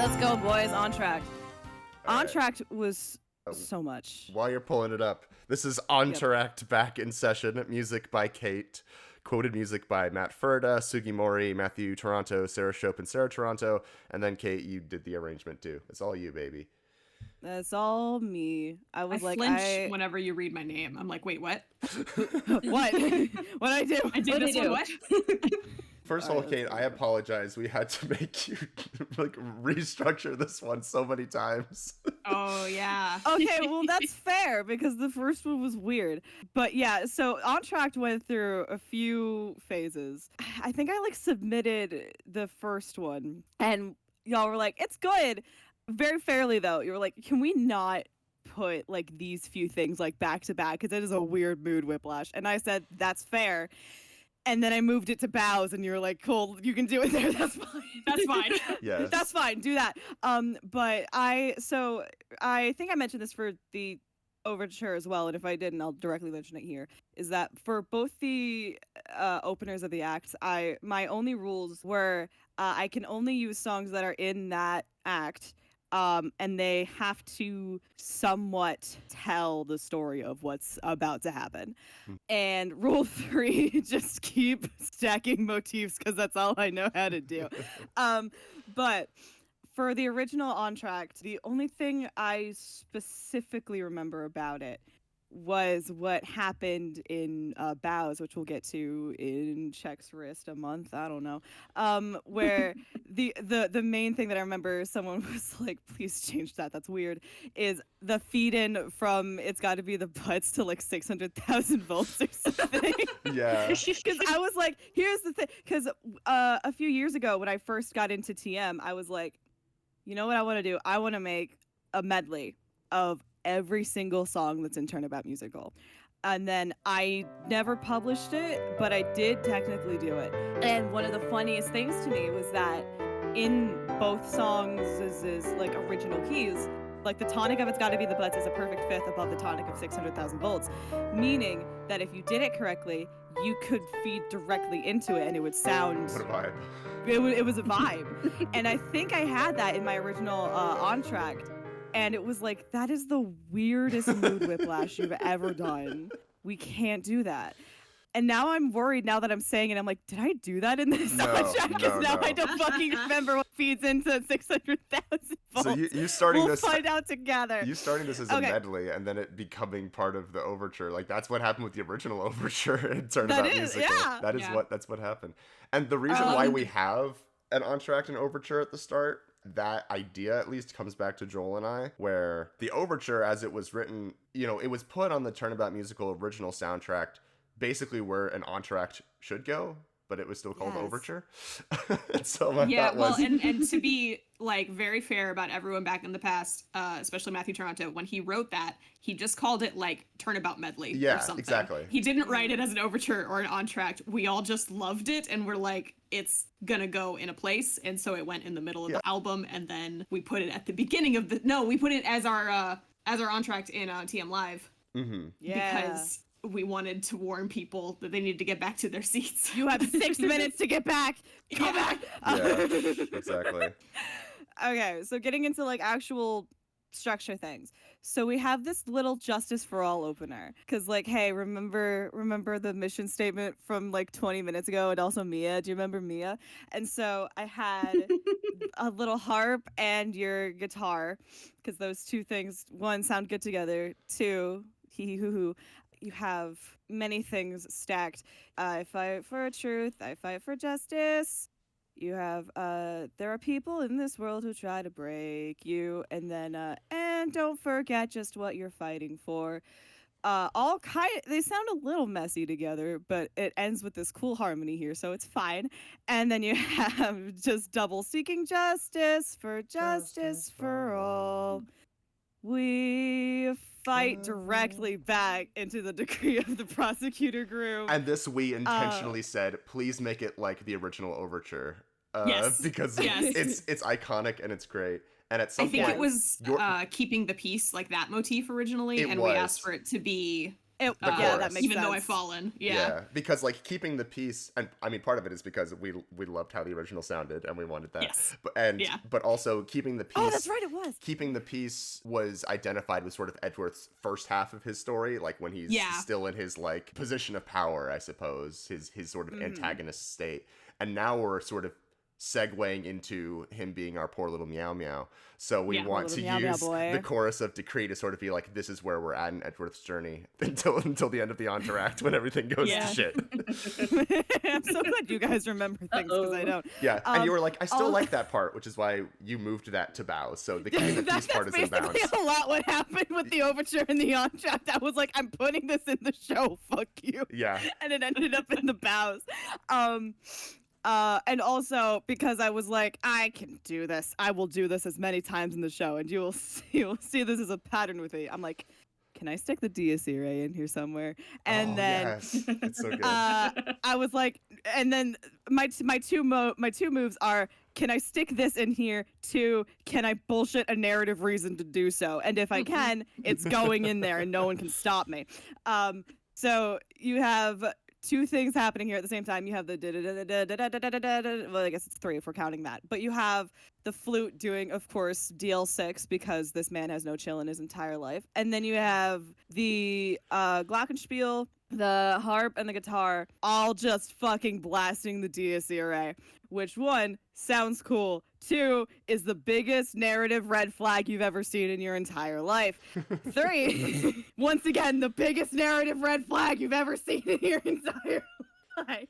Let's go, boys. Entr'acte. All Entr'acte was so much. While you're pulling it up, this is Entr'acte back in session. Music by Kate. Quoted music by Matt Furda, Sugi Mori, Matthew Toronto, Sarah Shope, and Sarah Toronto. And then, Kate, you did the arrangement, too. It's all you, baby. That's all me. I flinch whenever you read my name. I'm like, wait, what? What? What'd I do? I did this one, what? First of all, Kate, I apologize. We had to make you restructure this one so many times. Oh, yeah. Okay, well, that's fair because the first one was weird. But yeah, so Entr'acte went through a few phases. I think I submitted the first one and y'all were like, it's good. Very fairly, though. You were like, can we not put these few things back to back because it is a weird mood whiplash? And I said, that's fair. And then I moved it to bows, and you were like, cool, you can do it there. That's fine. That's fine. Yes. That's fine. Do that. But I think I mentioned this for the overture as well, and if I didn't, I'll directly mention it here, is that for both the openers of the acts, my only rules were I can only use songs that are in that act, and they have to somewhat tell the story of what's about to happen. And rule 3, just keep stacking motifs because that's all I know how to do. But for the original Entr'acte, the only thing I specifically remember about it was what happened in Bows, which we'll get to in Check's Wrist a month, I don't know, where the main thing that I remember someone was like, please change that's weird, is the feed in from It's Gotta Be the Butts to 600,000 volts or something. Yeah. Because I was like, here's the thing, because a few years ago when I first got into TM, I was like, you know what I want to do? I want to make a medley of every single song that's in Turnabout Musical. And then I never published it, but I did technically do it. And one of the funniest things to me was that in both songs is original keys, the tonic of It's Gotta Be the Butts is a perfect fifth above the tonic of 600,000 volts, meaning that if you did it correctly, you could feed directly into it and it would sound... What a vibe. It was a vibe. And I think I had that in my original Entr'acte. And it was that is the weirdest mood whiplash you've ever done. We can't do that. And now I'm worried now that I'm saying it. I'm like, did I do that in this soundtrack? Because now I don't fucking remember what feeds into 600,000 volts. So you starting we'll this... find out together. You starting this as a medley and then it becoming part of the overture. That's what happened with the original overture in Turnabout Musical. Yeah. That's what happened. And the reason why we have an entr'acte and overture at the start, that idea at least comes back to Joel and I, where the overture as it was written, it was put on the Turnabout Musical original soundtrack, basically where an entr'acte should go, but it was still called overture. And so my thought was... and to be very fair about everyone back in the past, especially Matthew Toronto, when he wrote that, he just called it Turnabout Medley or something. Exactly. He didn't write it as an overture or an entr'acte. We all just loved it and we're like, it's gonna go in a place, and so it went in the middle of the album, and then we put it at the beginning of we put it as our entr'acte in TM Live. Mm-hmm. Yeah. Because we wanted to warn people that they needed to get back to their seats. You have 6 minutes to get back. Get back. Yeah, exactly. Okay, so getting into actual structure things. So we have this little Justice for All opener. Because hey, remember the mission statement from 20 minutes ago, and also Mia? Do you remember Mia? And so I had a little harp and your guitar, because those two things, one, sound good together, two, hee-hee-hoo-hoo. You have many things stacked. I fight for truth. I fight for justice. You have, there are people in this world who try to break you. And then, and don't forget just what you're fighting for. They sound a little messy together, but it ends with this cool harmony here, so it's fine. And then you have just double seeking justice for all. We fight directly back into the decree of the prosecutor groove. And this we intentionally said, please make it like the original overture. Because it's iconic and it's great. And at some point, I think it was keeping the peace, that motif originally, and we asked for it to be Yeah, chorus. that makes Even sense. though I've fallen. Yeah. Because like keeping the piece, and I mean part of it is because we loved how the original sounded and we wanted that. Yes. But also keeping the piece. Oh, that's right, it was. Keeping the piece was identified with sort of Edgeworth's first half of his story, like when he's still in his like position of power, I suppose, his sort of antagonist state. And now we're sort of segueing into him being our poor little meow meow. So we want to use the chorus of Decree to sort of be like, this is where we're at in Edgeworth's journey until the end of the Entr'acte when everything goes to shit. I'm so glad you guys remember things because I don't. Yeah, and you were like, I still like that part, which is why you moved that to bows. So the piece part is in bounds. That's a lot what happened with the overture and the Entr'acte. I was like, I'm putting this in the show. Fuck you. Yeah. And it ended up in the bows. And also because I was like, I can do this. I will do this as many times in the show, and you'll see this as a pattern with me. I'm like, can I stick the Dies Irae in here somewhere? And then yes. It's so good. I was like, and then my two moves are, can I stick this in here? Two, can I bullshit a narrative reason to do so? And if I can, it's going in there, and no one can stop me. So you have two things happening here at the same time. You have the well, I guess it's three if we're counting that. But you have the flute doing, of course, DL6 because this man has no chill in his entire life. And then you have the glockenspiel, the harp, and the guitar all just fucking blasting the Dies Irae, which one, sounds cool. Two, is the biggest narrative red flag you've ever seen in your entire life. Three, once again, the biggest narrative red flag you've ever seen in your entire life.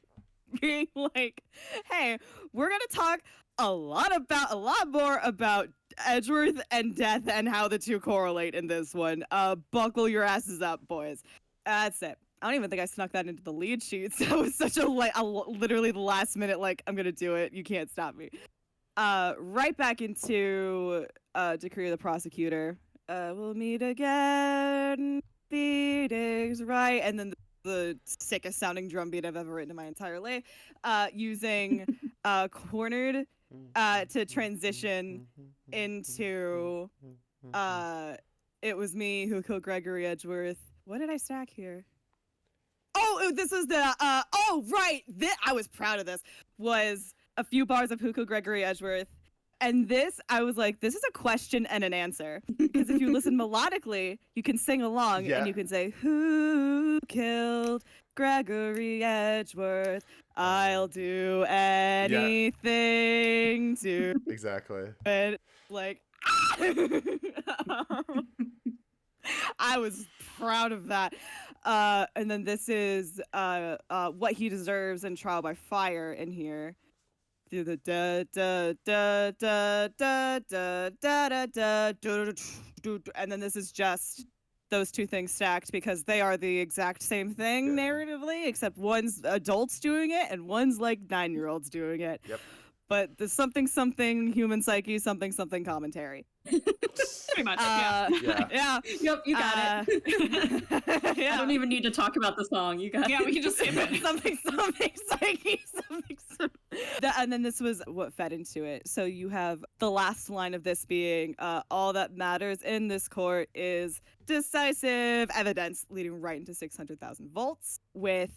Being like, hey, we're gonna talk a lot more about Edgeworth and death and how the two correlate in this one. Buckle your asses up, boys. That's it. I don't even think I snuck that into the lead sheets. That was such a literally the last minute, like, I'm gonna do it. You can't stop me. Right back into Decree of the Prosecutor. We'll meet again, Phoenix Wright, and then the sickest sounding drum beat I've ever written in my entire life. Using cornered to transition into it was me who killed Gregory Edgeworth. What did I stack here? Oh, this was the I was proud of this. Was a few bars of Who Killed Gregory Edgeworth. And this, I was like, this is a question and an answer. Because if you listen melodically, you can sing along and you can say, who killed Gregory Edgeworth? I'll do anything to. Exactly. And like, I was proud of that. And then this is What He Deserves and Trial by Fire in here. Do the da da da da da da da da da, and then this is just those two things stacked because they are the exact same thing narratively, except one's adults doing it and one's like 9-year-olds doing it. Yep. But the something human psyche, something commentary. Pretty much. Yeah. Yep, you got it. Yeah. I don't even need to talk about the song. You got it. Yeah, we can just skip it. something psyche, something. And then this was what fed into it. So you have the last line of this being, all that matters in this court is decisive evidence, leading right into 600,000 volts with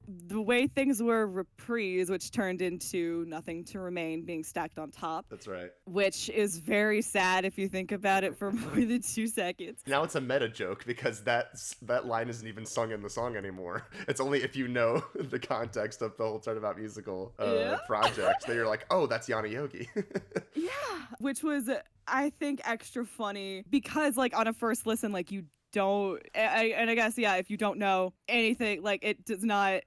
the way things were reprise, which turned into Nothing to Remain being stacked on top. That's right. Which is very sad if you think about it for more than 2 seconds. Now it's a meta joke because that line isn't even sung in the song anymore. It's only if you know the context of the whole Turnabout musical project that you're like, oh, that's Yana Yogi. Yeah, which was, I think, extra funny because, like, on a first listen, like, you don't, and I guess, if you don't know anything, like, it does not,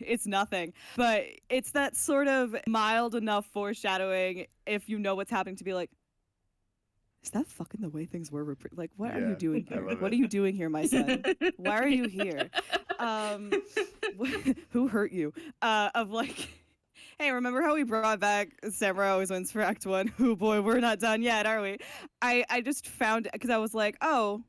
it's nothing, but it's that sort of mild enough foreshadowing if you know what's happening to be like, is that fucking the way things were? Like, what are you doing here? What are you doing here, my son? Why are you here? Who hurt you? Of like, hey, remember how we brought back Samurai Always Wins for Act 1? Oh boy, we're not done yet, are we? I just found, because I was like, oh,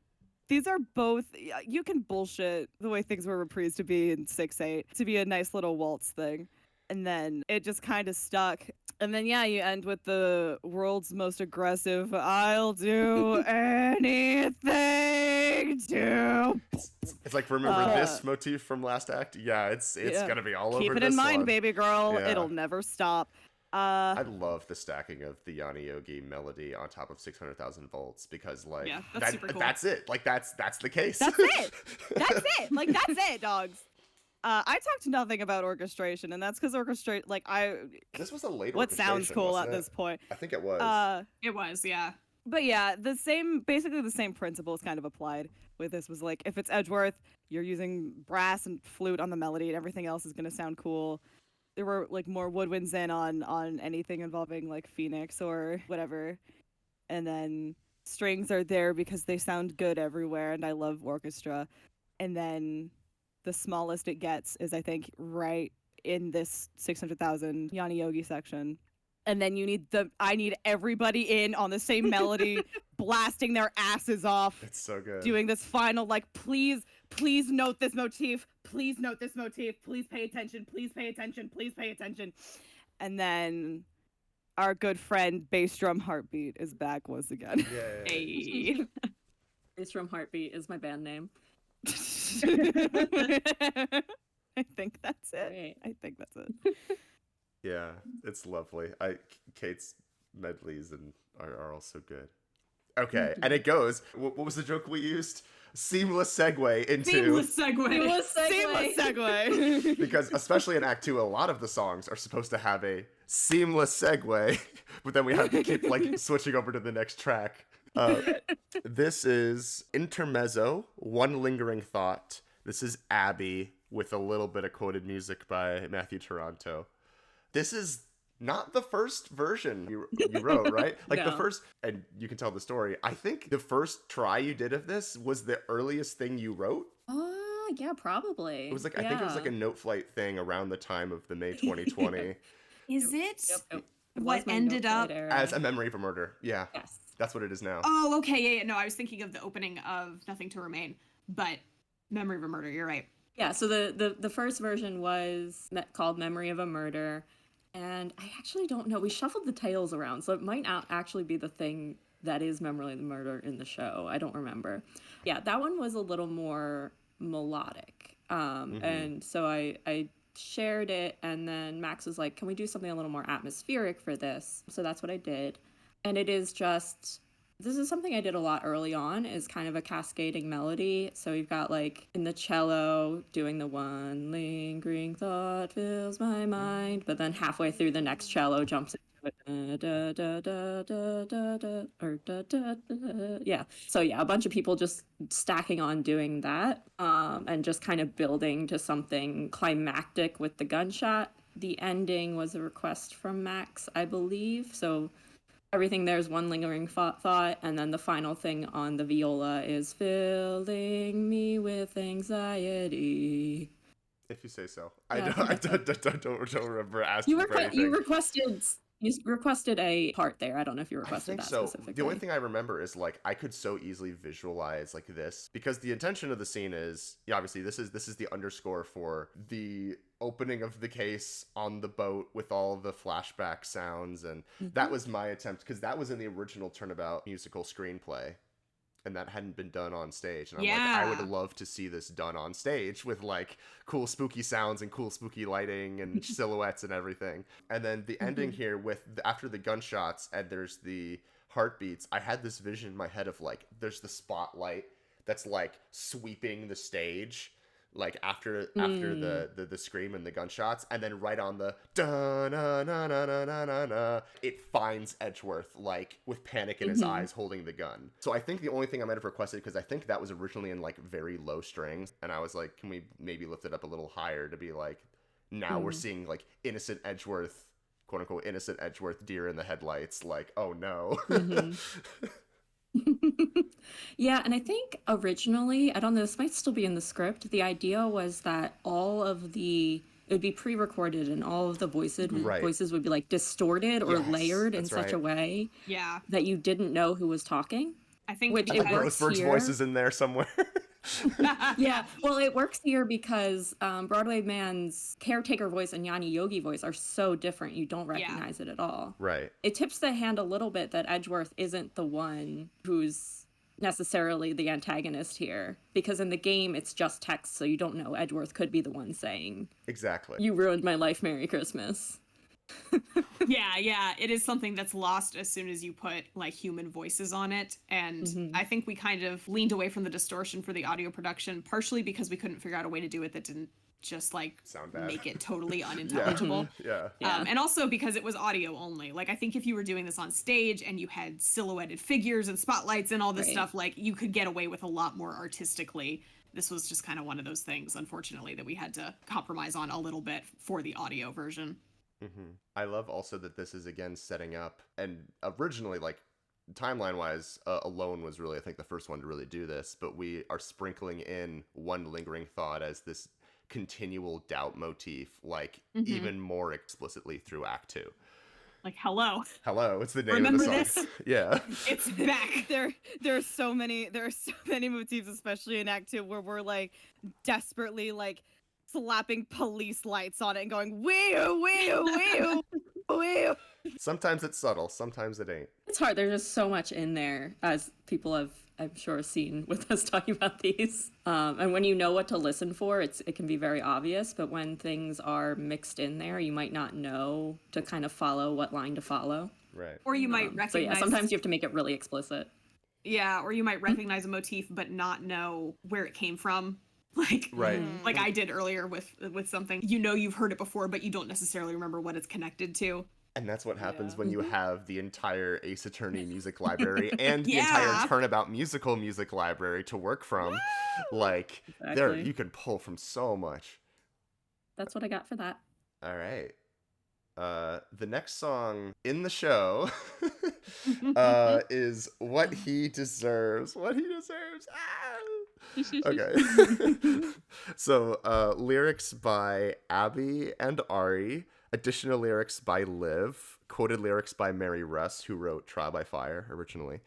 these are both, you can bullshit the way things were reprised to be in 6/8, to be a nice little waltz thing. And then it just kind of stuck. And then, you end with the world's most aggressive, I'll do anything to. It's like, remember this motif from last act? Yeah, it's gonna be all Keep over it in this mind, one. baby girl. Yeah. It'll never stop. I love the stacking of the Yanni Yogi melody on top of 600,000 volts because, like, Yeah, that's super cool. That's it. Like, that's the case. That's it. That's it. Like, that's it, dogs. I talked nothing about orchestration, and that's because This was a late what sounds orchestration, cool wasn't at it? this point. I think it was. It was, yeah. But yeah, basically the same principles kind of applied with this. Was like, if it's Edgeworth, you're using brass and flute on the melody, and everything else is gonna sound cool. There were like more woodwinds in on anything involving like Phoenix or whatever, and then strings are there because they sound good everywhere, and I love orchestra. And then the smallest it gets is, I think, right in this 600,000 Yanni Yogi section. And then I need everybody in on the same melody, blasting their asses off. It's so good. Doing this final, like, please note this motif. Please note this motif. Please pay attention. Please pay attention. Please pay attention. And then our good friend Bass Drum Heartbeat is back once again. Yay. Hey. Bass Drum Heartbeat is my band name. I think that's it. Great. I think that's it. Yeah, it's lovely. Kate's medleys are also good. Okay, and it goes. What was the joke we used? Seamless segue into. Seamless segue. Seamless segue. Because especially in Act 2, a lot of the songs are supposed to have a seamless segue, but then we have to keep like switching over to the next track. This is Intermezzo, One Lingering Thought. This is Abby with a little bit of quoted music by Matthew Toronto. This is not the first version you wrote, right? Like the first, and you can tell the story. I think the first try you did of this was the earliest thing you wrote. Yeah, probably. It was like, I think it was like a Note Flight thing around the time of the May 2020. Is it Yep. what ended up As A Memory of a Murder. Yeah. Yes. That's what it is now. Oh, okay, yeah. No, I was thinking of the opening of Nothing to Remain, but Memory of a Murder, you're right. Yeah, so the first version was called Memory of a Murder, and I actually don't know. We shuffled the titles around, so it might not actually be the thing that is Memory of the Murder in the show. I don't remember. Yeah, that one was a little more melodic, and so I shared it, and then Max was like, can we do something a little more atmospheric for this? So that's what I did, and it is just... This is something I did a lot early on, is kind of a cascading melody. So you've got like in the cello doing the one lingering thought fills my mind, but then halfway through the next cello jumps into da, da, da, da, da, da, or da, da, da. Yeah. So yeah, a bunch of people just stacking on doing that, and just kind of building to something climactic with the gunshot. The ending was a request from Max, I believe. So everything there's one lingering thought, and then the final thing on the viola is filling me with anxiety. If you say so. Yeah. I don't remember asking for anything. You requested a part there. I don't know if you requested that so. specifically. The only thing I remember is like I could so easily visualize like this, because the intention of the scene is, yeah, obviously this is the underscore for the opening of the case on the boat with all the flashback sounds, and that was my attempt, because that was in the original Turnabout musical screenplay, and that hadn't been done on stage, and I'm like, I would love to see this done on stage with like cool spooky sounds and cool spooky lighting and silhouettes and everything. And then the ending here with after the gunshots and there's the heartbeats, I had this vision in my head of like there's the spotlight that's like sweeping the stage like after the scream and the gunshots, and then right on the da na na na na na na na, it finds Edgeworth like with panic in his eyes holding the gun. So I think the only thing I might have requested, because I think that was originally in like very low strings, and I was like, can we maybe lift it up a little higher to be like, now we're seeing like innocent Edgeworth, quote unquote innocent Edgeworth, deer in the headlights, like, oh no. Yeah, and I think originally, I don't know, this might still be in the script, the idea was that it would be pre-recorded and all of the voices would be like distorted or layered in such a way that you didn't know who was talking. I think which like Roseburg's voice is in there somewhere. Yeah, well, it works here because Broadway Man's caretaker voice and Yanni Yogi voice are so different, you don't recognize it at all. Right. It tips the hand a little bit that Edgeworth isn't the one who's necessarily the antagonist here, because in the game it's just text, so you don't know Edgeworth could be the one saying, Exactly. "You ruined my life, Merry Christmas." Yeah, it is something that's lost as soon as you put like human voices on it. And I think we kind of leaned away from the distortion for the audio production, partially because we couldn't figure out a way to do it that didn't just like Sound bad. make it totally unintelligible. Yeah. And also because it was audio only. Like I think if you were doing this on stage and you had silhouetted figures and spotlights and all this Right. stuff, like you could get away with a lot more artistically. This was just kind of one of those things, unfortunately, that we had to compromise on a little bit for the audio version. I love also that this is again setting up, and originally, like timeline wise, Alone was really, I think, the first one to really do this, but we are sprinkling in one lingering thought as this continual doubt motif, like even more explicitly through Act 2. Like, hello, Hello, it's the name remember of the song. this? Yeah. It's back. There are so many motifs, especially in Act 2, where we're like desperately like slapping police lights on it and going wee wee wee. Sometimes it's subtle, sometimes it ain't. It's hard. There's just so much in there, as people have, I'm sure, seen with us talking about these. And when you know what to listen for, it can be very obvious. But when things are mixed in there, you might not know to kind of follow what line to follow. Right. Or you might So recognize. yeah, sometimes you have to make it really explicit. Yeah, or you might recognize a motif but not know where it came from. Like, Right. like I did earlier with something. You know you've heard it before, but you don't necessarily remember what it's connected to. And that's what happens Yeah. when you have the entire Ace Attorney music library and the Yeah. entire Turnabout music library to work from. Like, there Exactly. you can pull from so much. That's what I got for that. All right. The next song in the show is What He Deserves. What He Deserves. Okay. So, lyrics by Abby and Arri, additional lyrics by Liv, quoted lyrics by Mary Russ, who wrote Trial by Fire originally.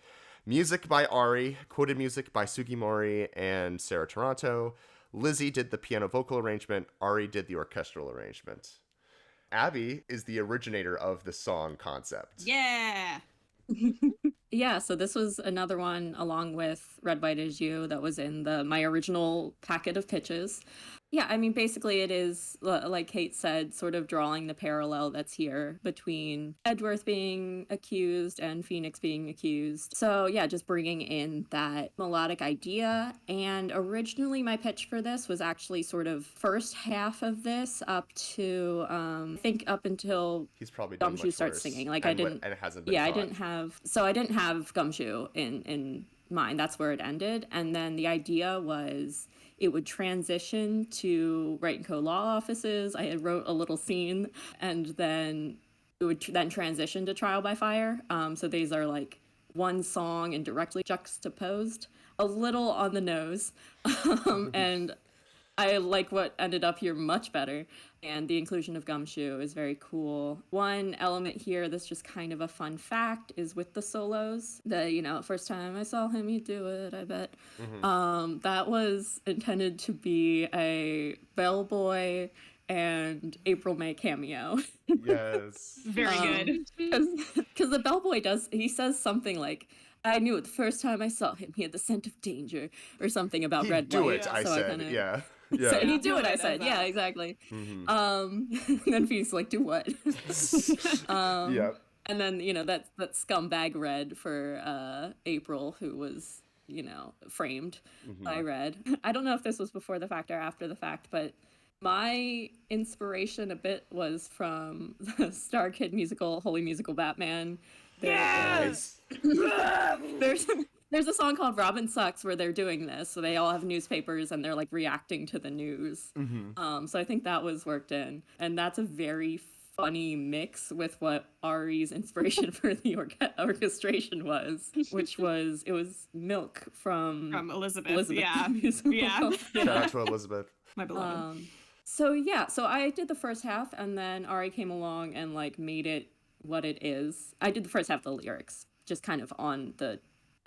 Music by Arri, quoted music by Sugimori and Sarah Toronto. Lizzie did the piano vocal arrangement, Arri did the orchestral arrangement. Abby is the originator of the song concept. Yeah. Yeah, so this was another one along with Red, White Is You that was in my original packet of pitches. Yeah, I mean, basically it is, like Kate said, sort of drawing the parallel that's here between Edgeworth being accused and Phoenix being accused. So yeah, just bringing in that melodic idea. And originally my pitch for this was actually sort of first half of this up to, I think up until He's probably done Gumshoe much starts worse, singing. Like and I didn't, and it hasn't been yeah, taught. I didn't have Gumshoe in mind. That's where it ended. And then the idea was it would transition to Wright and Co. law offices. I had wrote a little scene, and then it would then transition to Trial by Fire. So these are like one song and directly juxtaposed, a little on the nose. And I like what ended up here much better, and the inclusion of Gumshoe is very cool. One element here that's just kind of a fun fact is with the solos. First time I saw him, he'd do it, I bet. That was intended to be a bellboy and April May cameo. Yes. Very good. Because the bellboy he says something like, I knew it the first time I saw him. He had the scent of danger, or something about He'd Red, do White. it, I So said. kinda, Yeah. So Yeah. he'd do it, I as said. Yeah, that. exactly. Mhm. And then Phoenix like, do what? Yep. And then, that scumbag Red for April, who was, framed by Red. I don't know if this was before the fact or after the fact, but my inspiration a bit was from the Star Kid musical, Holy Musical Batman. Nice. There's a song called Robin Sucks where they're doing this. So they all have newspapers and they're like reacting to the news. So I think that was worked in. And that's a very funny mix with what Ari's inspiration for the orchestration was, which was, it was Milk from Elizabeth. Yeah. the musical. Yeah. Shout out to Elizabeth. My beloved. So I did the first half, and then Ari came along and like made it what it is. I did the first half of the lyrics, just kind of on the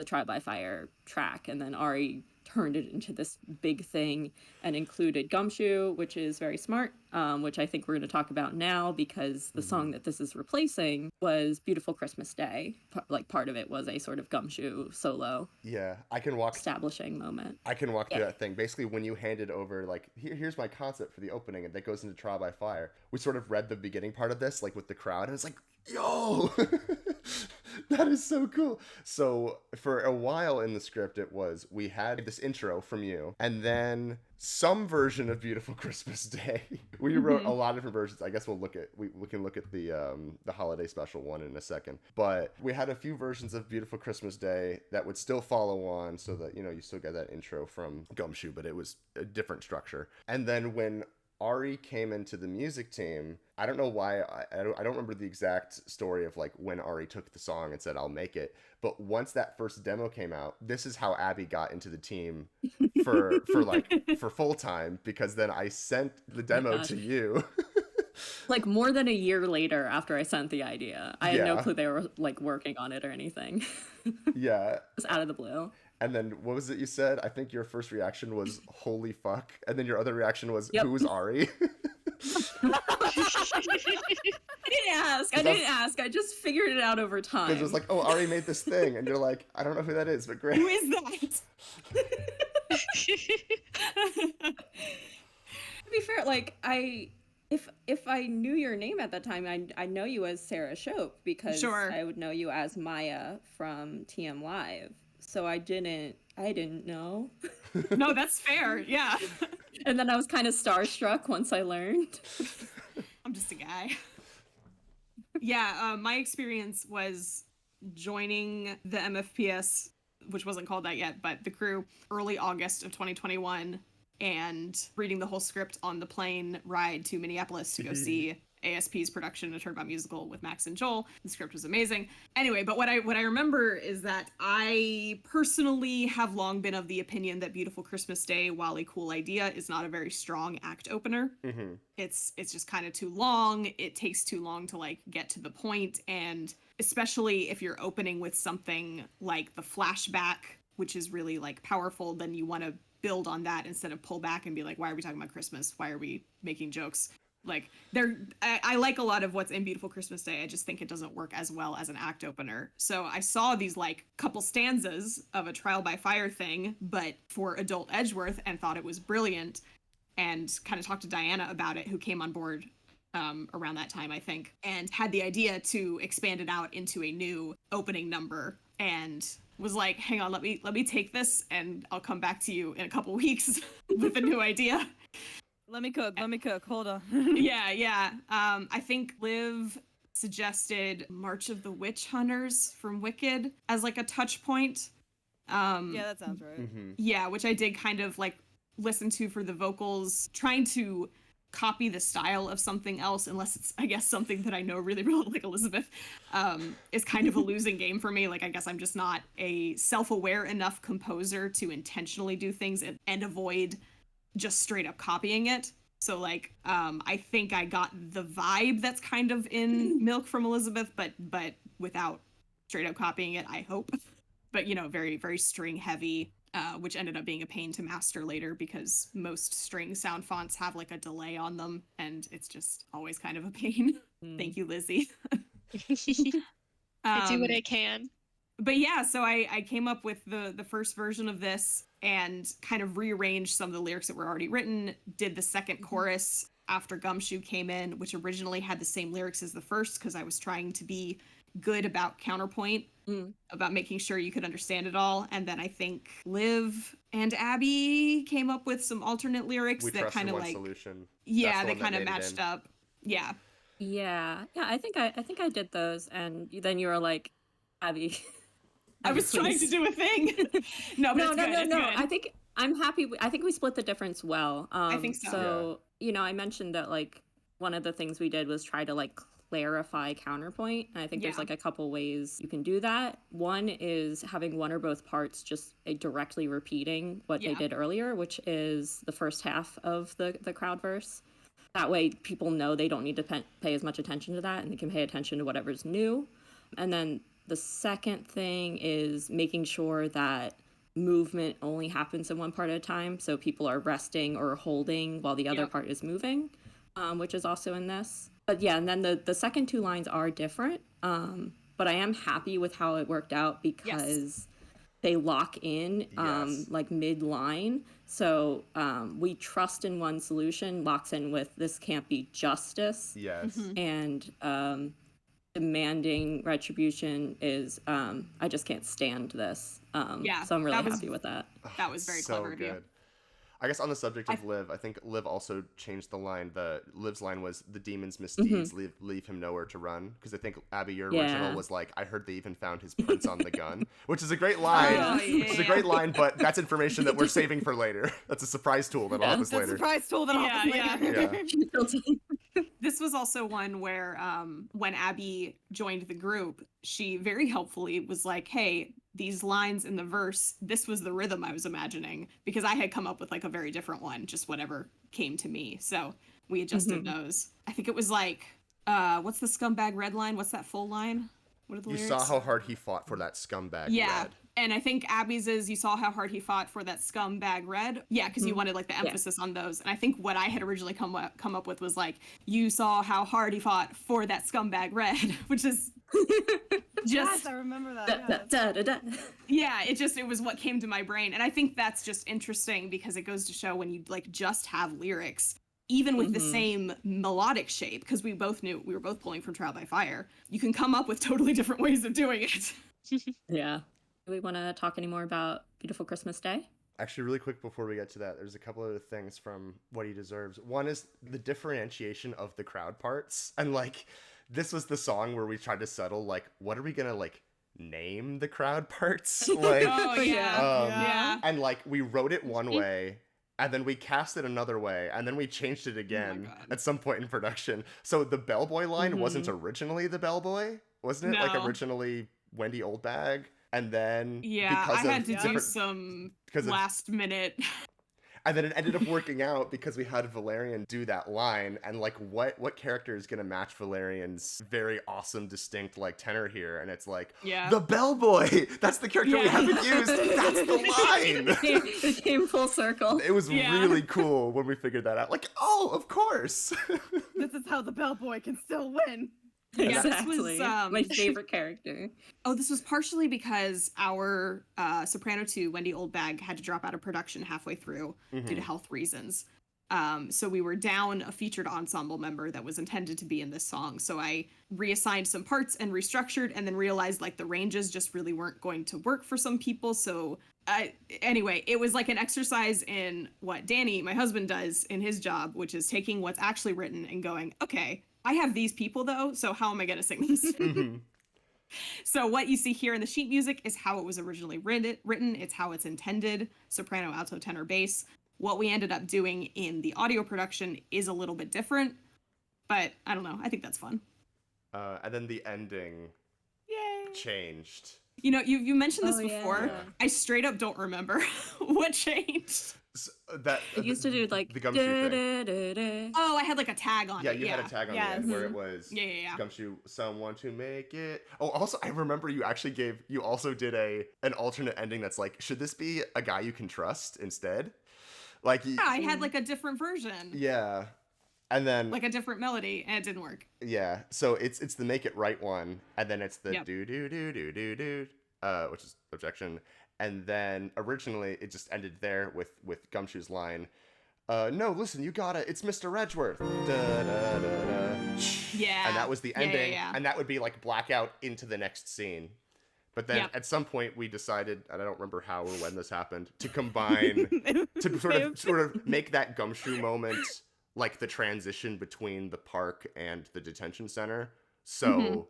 Trial by Fire track, and then Ari turned it into this big thing and included Gumshoe, which is very smart, which I think we're going to talk about now, because the song that this is replacing was Beautiful Christmas Day. Like, part of it was a sort of Gumshoe solo. Yeah, I can walk establishing moment. I can walk through that thing. Basically, when you handed over, like, here's my concept for the opening, and that goes into Trial by Fire. We sort of read the beginning part of this, like, with the crowd, and it's like, yo, that is so cool. So for a while in the script, it was, we had this intro from you, and then some version of Beautiful Christmas Day. We wrote a lot of different versions. I guess we can look at the holiday special one in a second. But we had a few versions of Beautiful Christmas Day that would still follow on, so that, you know, you still get that intro from Gumshoe, but it was a different structure. And then when Arri came into the music team, I don't know why, I don't remember the exact story of like when Arri took the song and said, I'll make it. But once that first demo came out, this is how Abby got into the team for full time, because then I sent the demo to you. Like, more than a year later after I sent the idea. I had no clue they were like working on it or anything. Yeah. It was out of the blue. And then what was it you said? I think your first reaction was, holy fuck. And then your other reaction was, who's Arri? I didn't ask. I just figured it out over time. Because it was like, oh, Arri made this thing. And you're like, I don't know who that is, but great. Who is that? To be fair, like, if I knew your name at that time, I know you as Sarah Shope, because I would know you as Maya from TM Live. So I didn't know. No, that's fair. Yeah. And then I was kind of starstruck once I learned. I'm just a guy. Yeah, my experience was joining the MFPS, which wasn't called that yet, but the crew, early August of 2021, and reading the whole script on the plane ride to Minneapolis to go see ASP's production of Turnabout Musical with Max and Joel. The script was amazing. Anyway, but what I remember is that I personally have long been of the opinion that Beautiful Christmas Day, while a cool idea, is not a very strong act opener. It's just kind of too long. It takes too long to like get to the point, and especially if you're opening with something like the flashback, which is really like powerful, then you want to build on that instead of pull back and be like, why are we talking about Christmas? Why are we making jokes? Like, I like a lot of what's in Beautiful Christmas Day. I just think it doesn't work as well as an act opener. So I saw these like couple stanzas of a Trial by Fire thing, but for adult Edgeworth, and thought it was brilliant, and kind of talked to Diana about it, who came on board around that time, I think, and had the idea to expand it out into a new opening number, and was like, hang on, let me take this, and I'll come back to you in a couple weeks with a new idea. Let me cook. Hold on. Yeah. I think Liv suggested March of the Witch Hunters from Wicked as like a touch point. Yeah, that sounds right. Yeah, which I did kind of like listen to for the vocals, trying to copy the style of something else, unless it's, I guess, something that I know really well, like Elizabeth, is kind of a losing game for me. Like, I guess I'm just not a self-aware enough composer to intentionally do things and avoid just straight up copying it. So like, I think I got the vibe that's kind of in Milk from Elizabeth, but without straight up copying it, I hope. But, you know, very, very string heavy, which ended up being a pain to master later, because most string sound fonts have like a delay on them, and it's just always kind of a pain. Thank you, Lizzie. I do what I can. But yeah, so I came up with the first version of this and kind of rearranged some of the lyrics that were already written, did the second chorus after Gumshoe came in, which originally had the same lyrics as the first, because I was trying to be good about counterpoint, about making sure you could understand it all. And then I think Liv and Abby came up with some alternate lyrics that kind of like, solution. Yeah, they kind of matched up. Yeah. I think I did those, and then you were like, Abby. I was trying to do a thing. No. I think I'm happy. I think we split the difference well. I think so. So, you know, I mentioned that like one of the things we did was try to like clarify counterpoint. And I think there's like a couple ways you can do that. One is having one or both parts just directly repeating what they did earlier, which is the first half of the crowd verse. That way people know they don't need to pay as much attention to that, and they can pay attention to whatever's new. And then the second thing is making sure that movement only happens in one part at a time. So people are resting or holding while the other part is moving, which is also in this. But yeah, and then the second two lines are different. But I am happy with how it worked out because they lock in like mid-line. So we trust in one solution, locks in with this can't be justice. Yes. And demanding retribution is I just can't stand this. So I'm really happy with that. That was very So clever of you. good. I guess on the subject of Liv, I think Liv also changed the line. Liv's line was the demon's misdeeds leave him nowhere to run. Because I think Abby, your original was like, I heard they even found his prints on the gun, which is a great line. It's a great line, but that's information that we're saving for later. That's a surprise tool that'll help us later. Surprise tool that'll help us later. Yeah. This was also one where when Abby joined the group, she very helpfully was like, hey, these lines in the verse, this was the rhythm I was imagining, because I had come up with like a very different one, just whatever came to me. So we adjusted those. I think it was like, what's the scumbag red line? What's that full line? What are the lyrics? You saw how hard he fought for that scumbag red. And I think Abby's is you saw how hard he fought for that scumbag red. Yeah, because you wanted like the emphasis on those. And I think what I had originally come up with was like, you saw how hard he fought for that scumbag red, which is just Yes, I remember that. yeah, it was what came to my brain. And I think that's just interesting because it goes to show when you like just have lyrics, even with the same melodic shape, because we both knew we were both pulling from Trial by Fire, you can come up with totally different ways of doing it. Yeah. Do we want to talk any more about Beautiful Christmas Day? Actually, really quick before we get to that, there's a couple other things from What He Deserves. One is the differentiation of the crowd parts. And like, this was the song where we tried to settle, like, what are we gonna like name the crowd parts? Like, and like we wrote it one way, and then we cast it another way, and then we changed it again at some point in production. So the bellboy line wasn't originally the bellboy, wasn't it? Like originally Wendy Oldbag, and then I had to do some last minute. And then it ended up working out because we had Valerian do that line, and like what character is gonna match Valerian's very awesome, distinct like tenor here? And it's like the bellboy. That's the character we haven't used. That's the line. It came full circle. It was really cool when we figured that out. Like, oh, of course. This is how the bellboy can still win. Yeah, Exactly. this was my favorite character. this was partially because our soprano 2, Wendy Oldbag, had to drop out of production halfway through due to health reasons. So we were down a featured ensemble member that was intended to be in this song. So I reassigned some parts and restructured, and then realized like the ranges just really weren't going to work for some people. So anyway, it was like an exercise in what Danny, my husband, does in his job, which is taking what's actually written and going, okay, I have these people though, so how am I going to sing this? So what you see here in the sheet music is how it was originally written. It's how it's intended: soprano, alto, tenor, bass. What we ended up doing in the audio production is a little bit different, but I don't know. I think that's fun. And then the ending changed. You know, you mentioned this before. Yeah. I straight up don't remember what changed. So that It used to do like the gumshoe thing. Oh, I had like a tag on Yeah, it. you had a tag on the end where it was gumshoe, someone to make it. Oh, also I remember you also did an alternate ending that's like, should this be a guy you can trust instead? Like I had like a different version. Yeah. And then like a different melody, and it didn't work. Yeah. So it's the Make It Right one, and then it's the do do do do do do, which is objection. And then originally it just ended there with Gumshoe's line, no, listen, you gotta, it's Mr. Edgeworth. Da, da, da, da. Yeah. And that was the ending, yeah. and that would be like blackout into the next scene. But then at some point we decided, and I don't remember how or when this happened, to combine, to sort of make that Gumshoe moment like the transition between the park and the detention center. So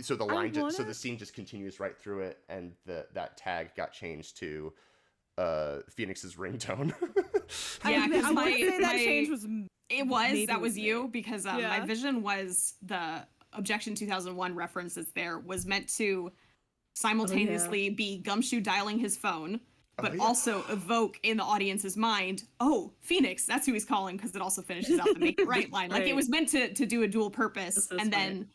so the line so the scene just continues right through it, and that tag got changed to Phoenix's ringtone. Yeah, because I would say that change was that was you, because my vision was the Objection 2001 reference that's there was meant to simultaneously be Gumshoe dialing his phone, but also evoke in the audience's mind, oh, Phoenix, that's who he's calling, because it also finishes out the Make It Right line. Like it was meant to do a dual purpose, and then,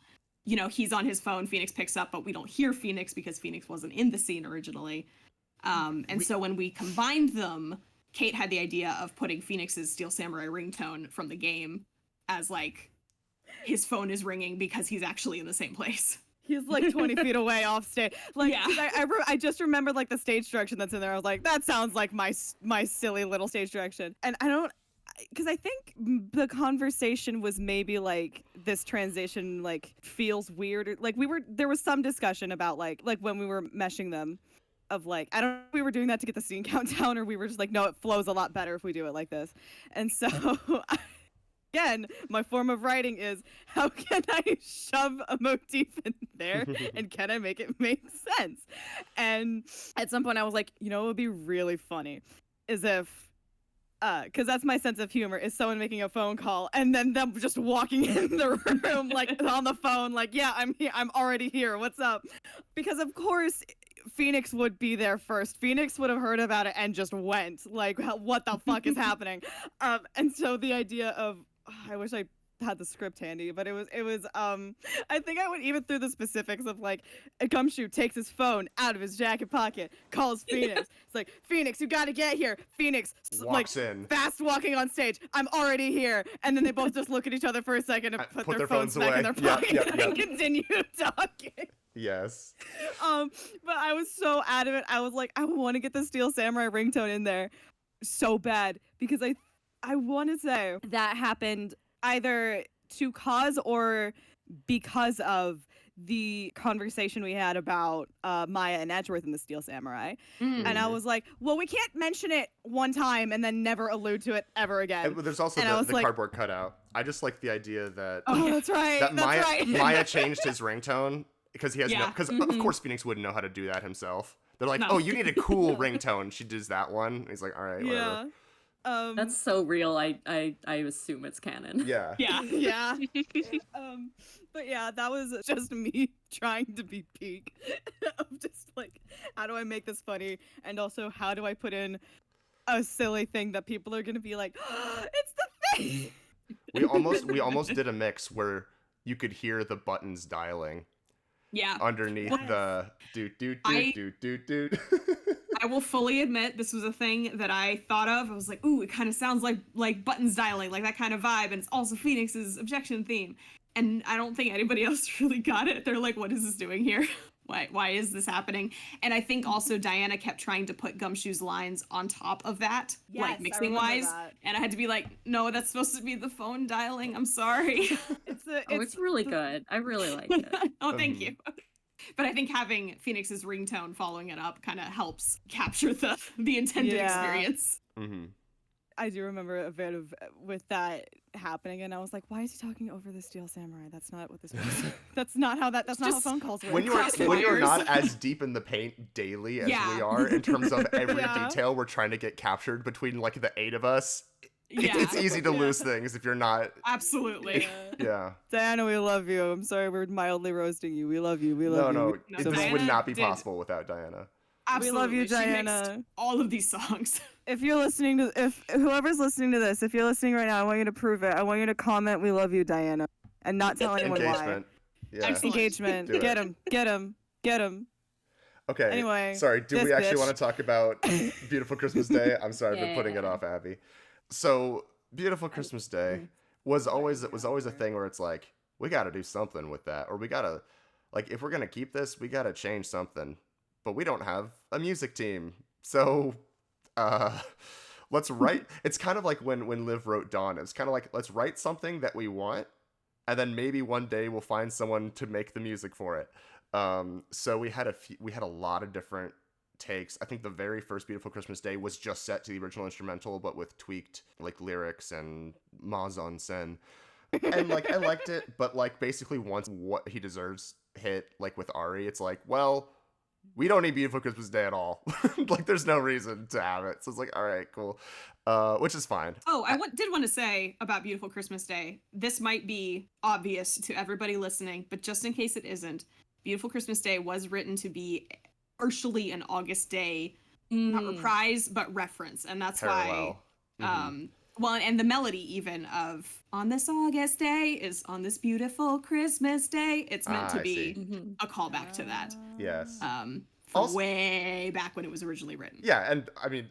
you know, he's on his phone, Phoenix picks up, but we don't hear Phoenix because Phoenix wasn't in the scene originally. And so when we combined them, Kate had the idea of putting Phoenix's Steel Samurai ringtone from the game as like his phone is ringing because he's actually in the same place. He's like 20 feet away off stage. Like, Yeah. 'cause I just remembered like the stage direction that's in there. I was like, that sounds like my silly little stage direction. And I don't, because I think the conversation was maybe like this transition like feels weird. Like there was some discussion about like when we were meshing them of like, I don't know if we were doing that to get the scene count down or we were just like, no, it flows a lot better if we do it like this. And so again, my form of writing is how can I shove a motif in there and can I make it make sense? And at some point I was like, you know, it would be really funny is if, because that's my sense of humor, is someone making a phone call and then them just walking in the room like on the phone like, yeah, I'm here, I'm already here, what's up? Because of course Phoenix would be there first. Phoenix would have heard about it and just went like, what the fuck is happening? And so the idea of, I wish I had the script handy, but it was I think I went even through the specifics of like a Gumshoe takes his phone out of his jacket pocket, calls Phoenix. It's like, Phoenix, you gotta get here. Phoenix Walks in. fast walking on stage. I'm already here. And then they both just look at each other for a second and put their phones back in their pocket Yep. and continue talking. Yes. But I was so adamant. I was like, I want to get the Steel Samurai ringtone in there so bad because I want to say that happened either to cause or because of the conversation we had about Maya and Edgeworth and the Steel Samurai. And I was like, well, we can't mention it one time and then never allude to it ever again. And there's also the like, cardboard cutout. I just like the idea that that's right. that that's Maya, right. Maya changed his ringtone because he has Yeah. because of course Phoenix wouldn't know how to do that himself. They're like, No. oh, you need a cool ringtone. She does that one. And he's like, all right, whatever. Yeah. That's so real. I assume it's canon. Yeah. Yeah. Yeah. But yeah, that was just me trying to be peak of just like, how do I make this funny? And also, how do I put in a silly thing that people are gonna be like, oh, it's the thing. We almost did a mix where you could hear the buttons dialing Yeah. underneath the doot doot doot doot doot doot. I will fully admit this was a thing that I thought of. I was like, ooh, it kind of sounds like buttons dialing, like that kind of vibe, and it's also Phoenix's objection theme. And I don't think anybody else really got it. They're like, what is this doing here? Why is this happening? And I think also Diana kept trying to put Gumshoe's lines on top of that, Yes, like I mixing remember wise. that. And I had to be like, no, that's supposed to be the phone dialing. I'm sorry. It's really good. I really like it. Oh, thank you. But I think having Phoenix's ringtone following it up kind of helps capture the intended experience. Mm-hmm. I do remember a bit of with that happening, and I was like, "Why is he talking over the Steel Samurai? That's not what this. That's not how that. That's not how phone calls work." When you're Crosswires. not as deep in the paint daily as we are in terms of every Yeah. detail we're trying to get captured between like the 8 of us, Yeah, it's easy to lose things if you're not. absolutely. Yeah. Diana, we love you. I'm sorry we're mildly roasting you. We love you. We love No, you. no. No, This Diana would not be did- possible without Diana. Absolutely. love you, She mixed Diana. all of these songs. If you're listening to, if whoever's listening to this, if you're listening right now, I want you to prove it. I want you to comment, "We love you, Diana," and not tell anyone why. Engagement. Yeah. Excellent. Engagement. Do it. Get him. Get him. Get him. Okay. Anyway, Sorry, do this we actually bitch. want to talk about Beautiful Christmas Day? I'm sorry, I've been putting it Yeah. off, Abby. So, Beautiful Christmas Day was always a thing where it's like, we got to do something with that, or we got to, like, if we're going to keep this, we got to change something. But we don't have a music team. So, let's write. It's kind of like when Liv wrote Dawn. It's kind of like, let's write something that we want, and then maybe one day we'll find someone to make the music for it. So we had a lot of different takes. I think the very first Beautiful Christmas Day was just set to the original instrumental, but with tweaked like lyrics and mise en scène. And like I liked it, but like basically once What He Deserves hit, like with Arri, it's like, well, we don't need Beautiful Christmas Day at all. Like there's no reason to have it. So it's like, all right, cool. Which is fine. Oh, I did want to say about Beautiful Christmas Day, this might be obvious to everybody listening, but just in case it isn't, Beautiful Christmas Day was written to be partially an August Day, not reprise, but reference. And that's Parallel. why, well, and the melody even of On This August Day is On This Beautiful Christmas Day. It's meant to I be see. a callback to that. Yes. from Also- way back when it was originally written. Yeah, and I mean,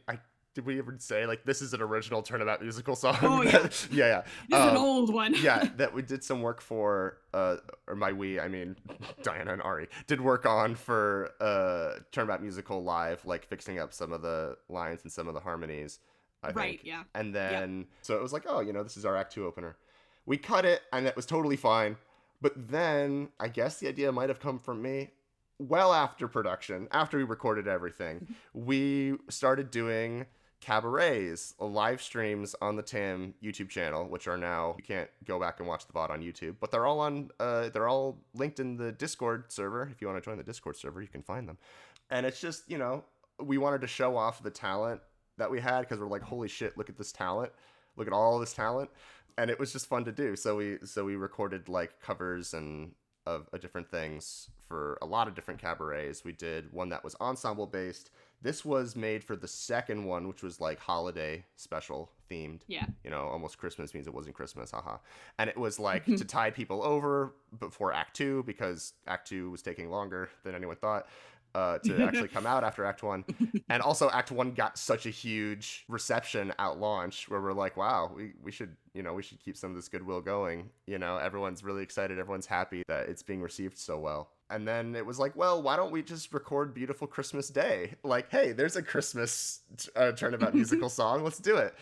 did we ever say like this is an original Turnabout musical song? Oh, yeah. yeah. This is an old one. Yeah, that we did some work for, or by we, I mean Diana and Arri, did work on for Turnabout Musical Live, like fixing up some of the lines and some of the harmonies, I Right, think. yeah. And then, so it was like, oh, this is our Act 2 opener. We cut it, and it was totally fine. But then, I guess the idea might have come from me. Well after production, after we recorded everything, we started doing cabarets, live streams on the TAAAM YouTube channel, which are now, you can't go back and watch the VOD on YouTube, but they're all linked in the Discord server. If you want to join the Discord server, you can find them. And it's just, we wanted to show off the talent that we had, because we're like, holy shit, look at this talent, look at all this talent. And it was just fun to do. So we recorded like covers and of different things for a lot of different cabarets. We did one that was ensemble based. This was made for the second one, which was like holiday special themed. Yeah. Almost Christmas means it wasn't Christmas, haha. And it was like to tide people over before Act 2, because Act 2 was taking longer than anyone thought to actually come out after Act 1. And also Act 1 got such a huge reception at launch, where we're like, wow, we should keep some of this goodwill going. Everyone's really excited, everyone's happy that it's being received so well. And then it was like, well, why don't we just record Beautiful Christmas Day? Like, hey, there's a Christmas Turnabout musical song, let's do it.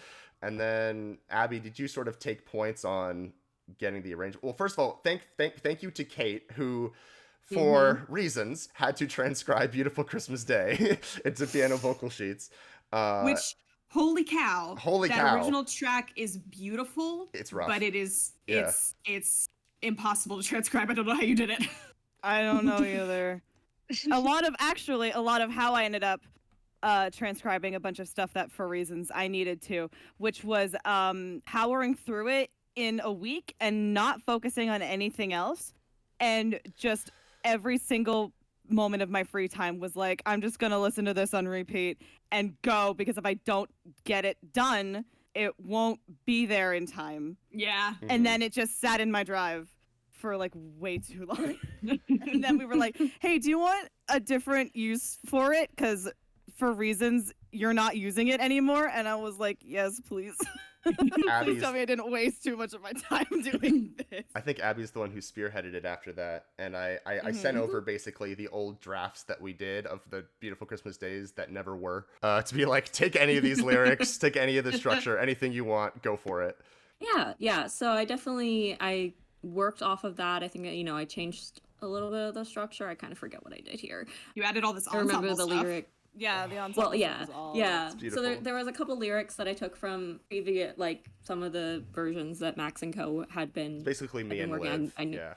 And then Abby, did you sort of take points on getting the arrangement? Well, first of all, thank you to Kate, who for reasons had to transcribe Beautiful Christmas Day into piano vocal sheets. Which, holy cow. Holy that cow. original track is beautiful. It's rough. But it is, Yeah. it's impossible to transcribe. I don't know how you did it. I don't know either. a lot of how I ended up transcribing a bunch of stuff that for reasons I needed to, which was powering through it in a week and not focusing on anything else, and just every single moment of my free time was like, I'm just gonna listen to this on repeat and go, because if I don't get it done, it won't be there in time. Yeah. And then it just sat in my drive for like way too long. And then we were like, hey, do you want a different use for it? Because for reasons you're not using it anymore. And I was like, yes, please. Please tell me I didn't waste too much of my time doing this. I think Abby's the one who spearheaded it after that. And I sent over basically the old drafts that we did of the Beautiful Christmas Days that never were, to be like, take any of these lyrics, take any of the structure, anything you want, go for it. Yeah. So I worked off of that. I think, I changed a little bit of the structure. I kind of forget what I did here. You added all this I ensemble remember the stuff. lyric. Yeah, the ensemble. Well, yeah, was all yeah. It's So beautiful. there was a couple lyrics that I took from previous, like some of the versions that Max and Co had been. It's basically me been and working Liv. on. Yeah.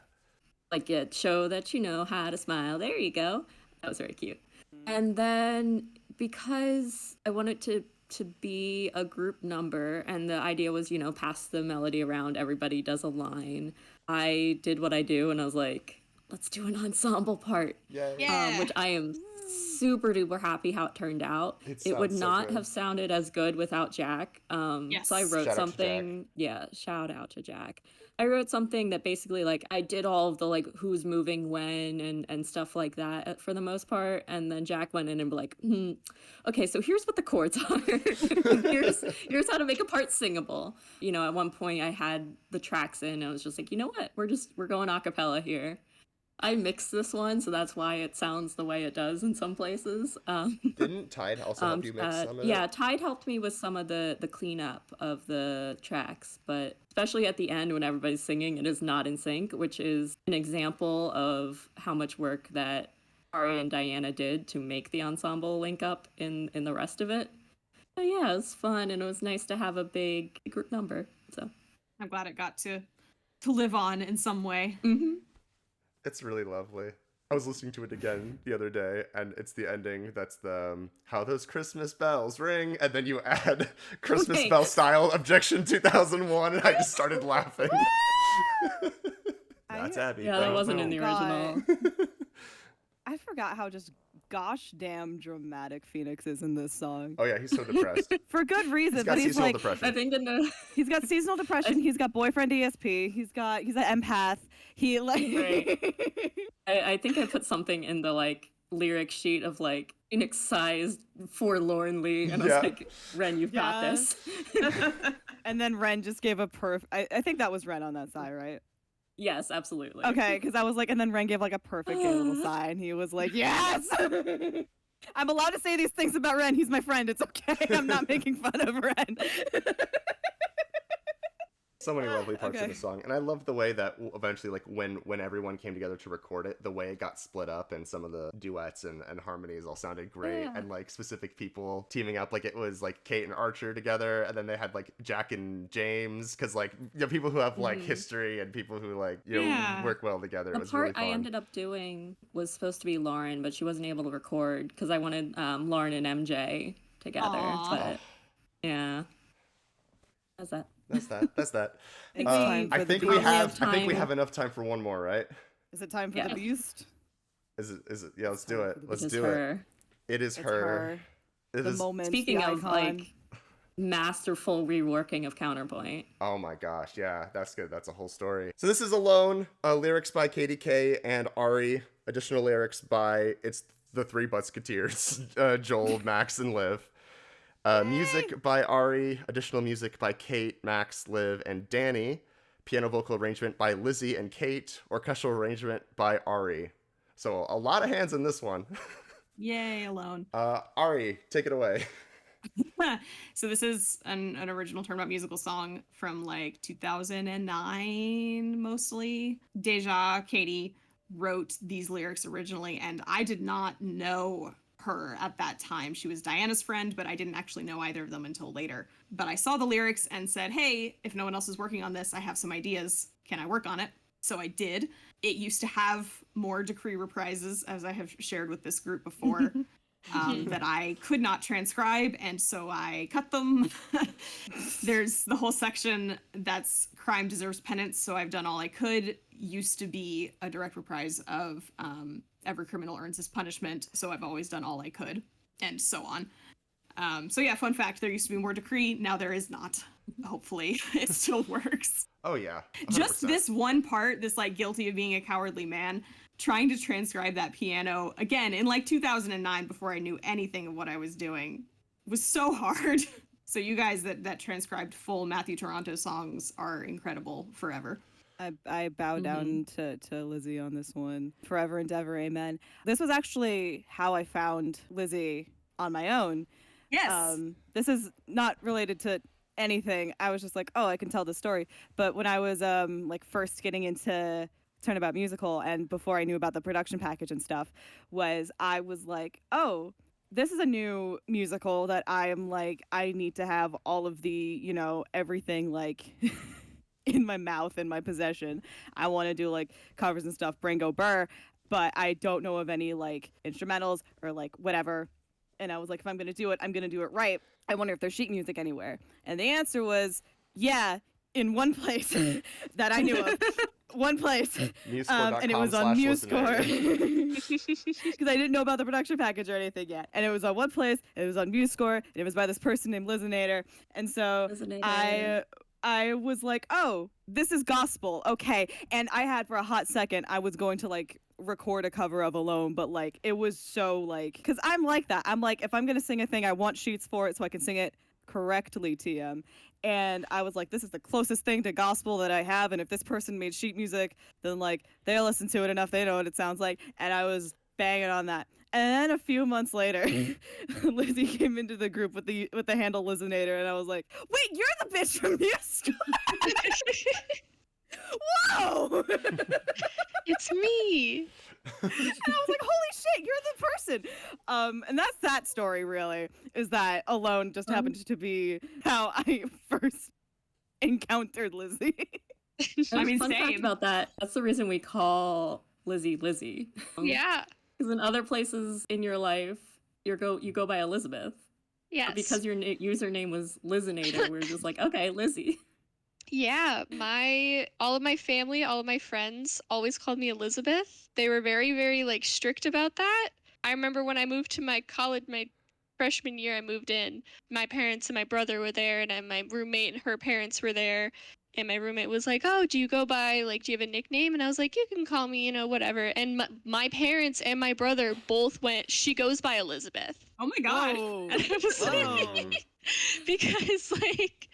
Like, yeah, show that you know how to smile. There you go. That was very cute. And then because I wanted to be a group number, and the idea was, pass the melody around, everybody does a line. I did what I do, and I was like, let's do an ensemble part. Yeah. Which I am super duper happy how it turned out. It would sounds so not good. have sounded as good without Jack. Yes. So I wrote Shout out to something. Yeah, shout out to Jack. I wrote something that basically, like, I did all of the, like, who's moving when and stuff like that for the most part. And then Jack went in and be like, okay, so here's what the chords are. here's how to make a part singable. At one point I had the tracks in and I was just like, you know what? We're going a cappella here. I mixed this one, so that's why it sounds the way it does in some places. Didn't Tide also help you mix some of it? Yeah, Tide helped me with some of the cleanup of the tracks, but especially at the end when everybody's singing, it is not in sync, which is an example of how much work that Arri and Diana did to make the ensemble link up in the rest of it. But yeah, it was fun, and it was nice to have a big group number. So I'm glad it got to live on in some way. It's really lovely. I was listening to it again the other day, and it's the ending. That's the how those Christmas bells ring, and then you add Christmas Okay. bell style objection 2001, and I just started laughing. That's Abby. yeah, that wasn't in the God. original. I forgot how just gosh damn dramatic Phoenix is in this song. Oh yeah, he's so depressed. For good reason, He's got but he's seasonal like, depression. I think in the he's got seasonal depression, he's got boyfriend ESP, he's an empath. He like Right. I think I put something in the like lyric sheet of like Phoenix-sized forlornly, and I was Yeah. like, Ren, you've got Yeah. this. And then Ren just gave a I think that was Ren on that side, right? Yes, absolutely. Okay, because I was like, and then Ren gave like a perfect gay little sigh, and he was like, yes! I'm allowed to say these things about Ren. He's my friend. It's okay. I'm not making fun of Ren. So many lovely parts Okay. of the song, and I love the way that eventually, like when everyone came together to record it, the way it got split up, and some of the duets and harmonies all sounded great, Yeah. and like specific people teaming up, like it was like Kate and Archer together, and then they had like Jack and James, because like people who have like history and people who like Yeah. work well together. The It was really part fun. I ended up doing was supposed to be Lauren, but she wasn't able to record because I wanted Lauren and MJ together. Aw. But yeah, that's that. That's that. It's time I for the think beast. we We only have. have I think we time. have enough time for one more, right? Is it time for Yeah. the beast? Is it? Yeah, let's do it. Let's It's do it. her. It is It's her. her. It The is. moment. Speaking the of icon. like masterful reworking of counterpoint. Oh my gosh, yeah, that's good. That's a whole story. So this is Alone, lyrics by Katie K and Arri, additional lyrics by it's the Three Musketeers, Joel, Max, and Liv. Music by Arri, additional music by Kate, Max, Liv, and Danny. Piano vocal arrangement by Lizzie and Kate. Orchestral arrangement by Arri. So a lot of hands in this one. Yay, Alone. Arri, take it away. So this is an original Turnabout musical song from like 2009 mostly. Deja, Katie, wrote these lyrics originally, and I did not know her at that time. She was Diana's friend, but I didn't actually know either of them until later. But I saw the lyrics and said, hey, if no one else is working on this, I have some ideas. Can I work on it? So I did. It used to have more decree reprises, as I have shared with this group before. That I could not transcribe, and so I cut them. There's the whole section that's crime deserves penance, so I've done all I could. Used to be a direct reprise of every criminal earns his punishment, so I've always done all I could, and so on. So yeah, fun fact, there used to be more decree, now there is not. Hopefully, it still works. Oh yeah. 100%. Just this one part, this like guilty of being a cowardly man, trying to transcribe that piano again in like 2009 before I knew anything of what I was doing was so hard. So you guys that transcribed full Matthew Toronto songs are incredible forever. I bow down to Lizzie on this one. Forever and ever, amen. This was actually how I found Lizzie on my own. Yes. This is not related to anything. I was just like, oh, I can tell the story. But when I was like first getting into Turnabout musical, and before I knew about the production package and stuff, I was like, oh, this is a new musical that I am like, I need to have all of the, you know, everything like in my mouth, in my possession. I want to do like covers and stuff, Brango Burr, but I don't know of any like instrumentals or like whatever. And I was like, if I'm going to do it, I'm going to do it right. I wonder if there's sheet music anywhere. And the answer was, yeah, in one place that I knew of. One place. And it was on MuseScore. Because I didn't know about the production package or anything yet. And it was on one place, and it was on MuseScore, and it was by this person named Lizinator. And so I was like, oh, this is gospel. Okay. And I had for a hot second, I was going to like record a cover of Alone, but like it was so like, because I'm like that. I'm like, if I'm going to sing a thing, I want sheets for it so I can sing it correctly, TM. And I was like, this is the closest thing to gospel that I have. And if this person made sheet music, then like they'll listen to it enough. They know what it sounds like. And I was banging on that. And then a few months later, Lizzie came into the group with the handle Lizinator, and I was like, wait, you're the bitch from MuseScore. Whoa! It's me. And I was like, holy shit, you're the person. And that's that story, really, is that Alone just happened to be how I first encountered Lizzie. I mean, fun fact same. about that. That's the reason we call Lizzie Lizzie. Yeah. Because in other places in your life, you go by Elizabeth. Yes. But because your username was Lizinator, we were just like, okay, Lizzie. Yeah, all of my family, all of my friends always called me Elizabeth. They were very, very like strict about that. I remember when I moved to my college, my freshman year, I moved in. My parents and my brother were there, and my roommate and her parents were there. And my roommate was like, oh, do you go by, like, do you have a nickname? And I was like, you can call me, you know, whatever. And my parents and my brother both went, she goes by Elizabeth. Oh my god. Whoa. And I was Whoa. like, because, like,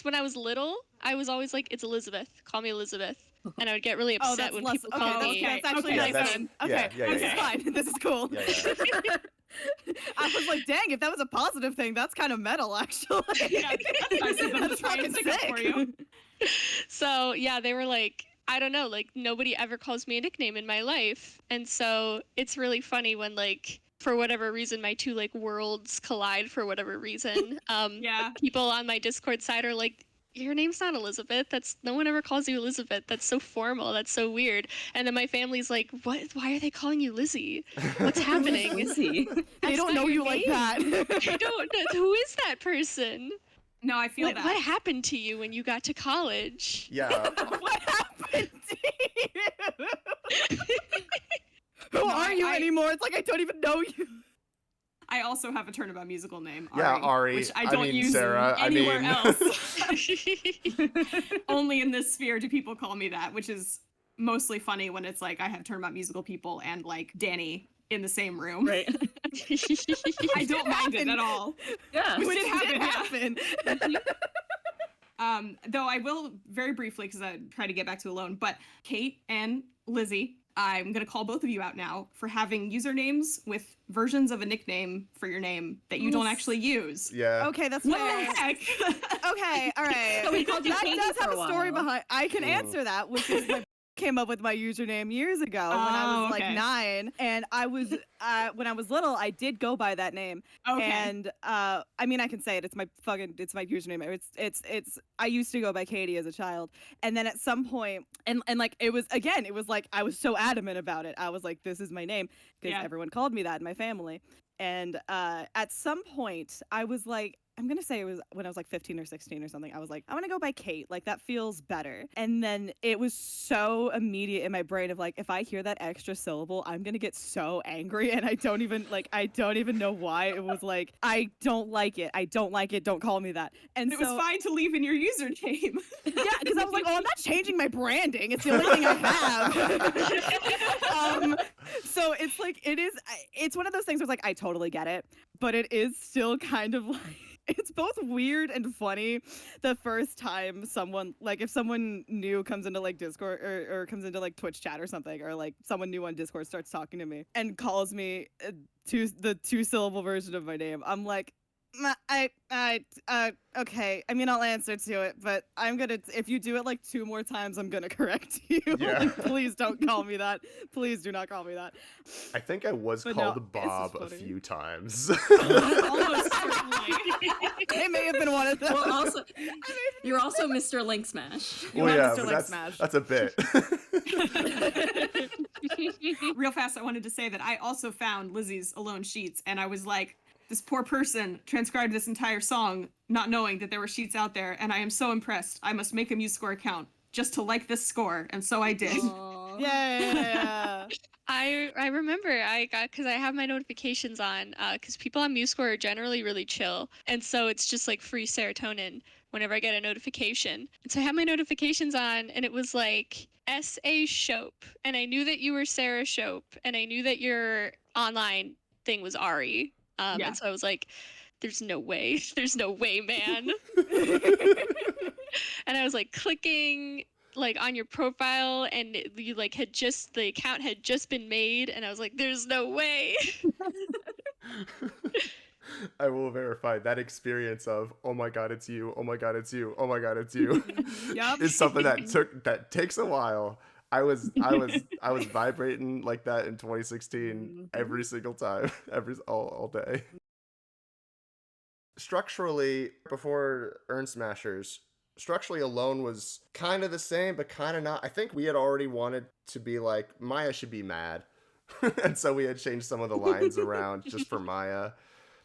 when I was little, I was always like, it's Elizabeth. Call me Elizabeth. And I would get really upset when people called me. okay. That's actually Okay, nice. that's- Okay, yeah, this yeah. is fine. This is cool. Yeah, I was like, dang, if that was a positive thing, that's kind of metal, actually. Yeah, that's nice of them to That's try and fucking stick up sick. for you. So, yeah, they were like, I don't know, like, nobody ever calls me a nickname in my life. And so it's really funny when, like, for whatever reason, my two, like, worlds collide for whatever reason. Yeah. People on my Discord side are like, your name's not Elizabeth. No one ever calls you Elizabeth. That's so formal. That's so weird. And then my family's like, what? Why are they calling you Lizzie? What's happening? Lizzie. They That's don't not know your you like name. that. I don't know. Who is that person? No, I feel What that. happened to you when you got to college? Yeah. What happened to you? Who No, are you I- anymore? It's like I don't even know you. I also have a Turnabout musical name. Yeah, Ari. Which I don't mean, use Sarah, anywhere I mean... else. Only in this sphere do people call me that, which is mostly funny when it's like I have Turnabout musical people and like Danny in the same room. Right. I don't mind it at all. Yeah. Which Which did did happen, happen. Though I will very briefly, because I try to get back to Alone, but Kate and Lizzie, I'm going to call both of you out now for having usernames with versions of a nickname for your name that you don't actually use. Yeah. Okay, that's What fair. the heck? Okay, all right. So we called you that Katie does have for a a story while. behind. I can answer that, which is my came up with my username years ago when I was like okay. 9, and I was when I was little, I did go by that name. Okay. And I mean, I can say it. It's my username. It's I used to go by Katie as a child, and then at some point, and like it was like I was so adamant about it. I was like, this is my name because Yeah. everyone called me that in my family. And at some point, I was like, I'm gonna say it was when I was like 15 or 16 or something. I was like, I want to go by Kate. Like that feels better. And then it was so immediate in my brain of like, if I hear that extra syllable, I'm gonna get so angry, and I don't even know why. It was like, I don't like it. I don't like it. Don't call me that. And It so, was fine to leave in your username. yeah, because I was like, oh, I'm not changing my branding. It's the only thing I have. So it's like it's one of those things where it's like I totally get it, but it is still kind of like. It's both weird and funny the first time someone, like if someone new comes into like Discord or comes into like Twitch chat or something, or like someone new on Discord starts talking to me and calls me the 2-syllable version of my name. I'm like, okay. I mean, I'll answer to it, but I'm gonna, if you do it like 2 more times, I'm gonna correct you. Yeah. Like, please don't call me that. Please do not call me that. I think I was But called no, this is Bob a funny. few times. Almost certainly. It may have been one of those. Well, also, you're also Mr. Link Smash. You Well, are yeah, Mr. but Link Smash. that's a bit. Real fast, I wanted to say that I also found Lizzie's Alone sheets, and I was like, this poor person transcribed this entire song not knowing that there were sheets out there, and I am so impressed. I must make a MuseScore account just to like this score, and so I did. Aw. Yeah. I remember because I have my notifications on because people on MuseScore are generally really chill, and so it's just like free serotonin whenever I get a notification. And so I have my notifications on, and it was like S.A. Shope, and I knew that you were Sarah Shope, and I knew that your online thing was Ari. Yeah. And so I was like, there's no way, man. And I was like clicking like on your profile, and you like the account had just been made, and I was like, there's no way. I will verify that experience of, oh my god, it's you, oh my god, it's you, oh my god, it's you. Yup. Is something that takes a while. I was vibrating like that in 2016 every single time, all day. Structurally, before Urnsmashers, structurally Alone was kind of the same, but kind of not. I think we had already wanted to be like, Maya should be mad. And so we had changed some of the lines around just for Maya.